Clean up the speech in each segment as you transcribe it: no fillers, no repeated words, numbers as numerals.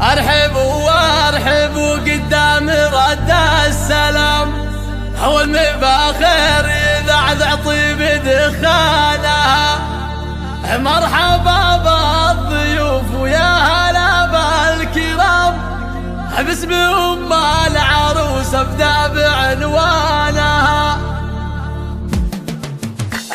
ارحبوا وارحبوا قدام رد السلام، هو المباخر يذعذع طيب دخانها. مرحبا بالضيوف ويا هلا بالكرام، باسم ام العروس ابدا بعنوانها.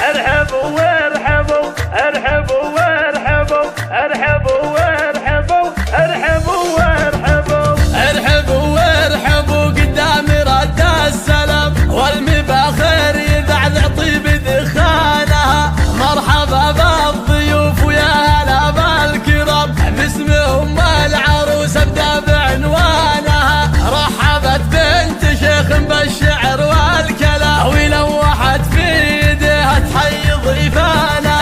ارحبوا وارحبوا ارحبوا وارحبوا ارحبوا وارحبوا ارحبوا وارحبوا ارحبوا وارحبوا قدام رد السلام، والمباخر يذعذع طيب دخانها. مرحبا بالضيوف ويا هلا بالكرام، باسم ام العروس ابدا بعنوانها. رحبت بنت شيخ بالشعر والكلام، ولوحت في يديها تحيي ضيفانها.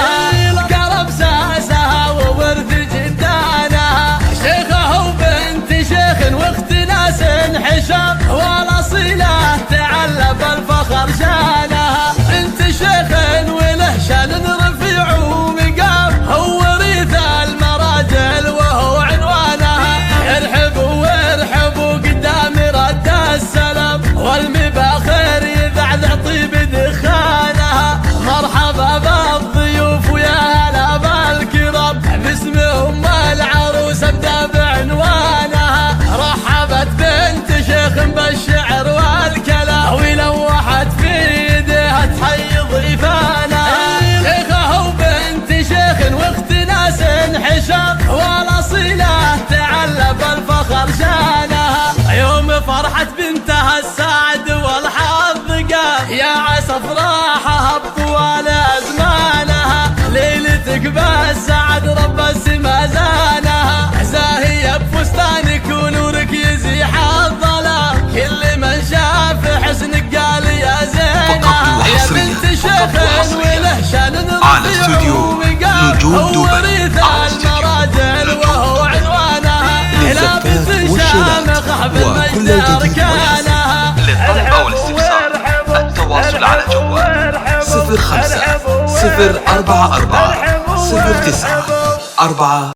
قرب ساسها وورد جدانها، شيخه وبنت شيخ واخت ناس حشام، والاصيله تعلى بالفخر شانها. بنت شيخ وله شان رفيع ومقام، هو وريث المراجل وهو عنوانها. ارحبوا وارحبوا قدام رد السلام، والمباخر يذعذع طيب دخانها. مرحبا بالضيوف ويا هلا بالكرام، باسم ام العروس ابدا بعنوانها. رحبت بنت شيخ بالشعر والكلام، ولوحت في يديها تحيي ضيفانها. شيخه وبنت شيخ واخت ناس حشام، والاصيله تعلى بالفخر شانها. يوم فرحت بنتها السعد والحظ قام، يا عسى افراحها بطوال ازمانها. ليلتك بالسعد رب السما زانها، زاهيه بفستانك ونورك يزيح الظلام. كل من شاف حسنك قال يا زينها. يا بنت شيخ وله شان رفيع ومقام، هو وريث المراجل وهو عنوانها. لا بنت شامخ احب المجد اركانها. للطلب أو الاستفسار التواصل على جوال 05 044 09 4